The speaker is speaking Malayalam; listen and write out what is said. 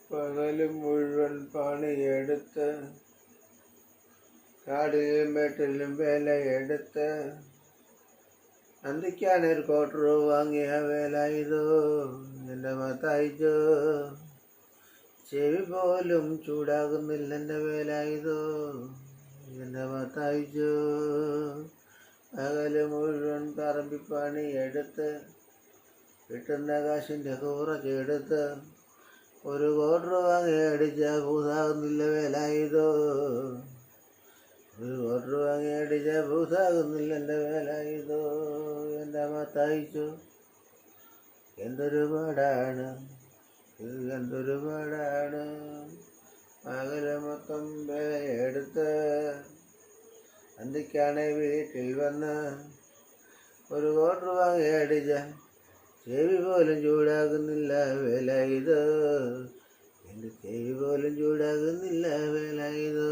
പകലും മുഴുവൻ പണിയെടുത്ത് കാടിലും മേട്ടിലും വേലയെടുത്ത് അന്തിക്കാനൊരു ക്വാർട്ടർ വാങ്ങിയ വേല ഇതോ എൻ്റെ മത്തായിച്ചോ. ചെവി പോലും ചൂടാകുന്നില്ല എൻ്റെ വേല ഇതോ എൻ്റെ മത്തായിച്ചോ. പകല് മുഴുവൻ പറമ്പിപ്പണി എടുത്ത് കിട്ടുന്ന കാശിൻ്റെ കുറച്ചെടുത്ത് ഒരു ക്വാർട്ടർ വാങ്ങി അടിച്ച പൂസാകുന്നില്ല വേല ഇതോ. ഒരു ക്വാർട്ടർ വാങ്ങി അടിച്ച പൂസാകുന്നില്ല എൻ്റെ വേല ഇതോ എൻ്റെ മത്തായിച്ചോ. എന്തൊരു പാടാണ് ഇത്, എന്തൊരു പാടാണ്. പകല് മൊത്തം വേലയെടുത്ത് അന്തിക്കാണ് വീട്ടിൽ വന്ന് ഒരു ക്വാർട്ടർ വാങ്ങി അടിച്ച ചെവി പോലും ചൂടാകുന്നില്ല വേല ഇത്. എൻ്റെ ചെവി പോലും ചൂടാകുന്നില്ല വേല ഇത്.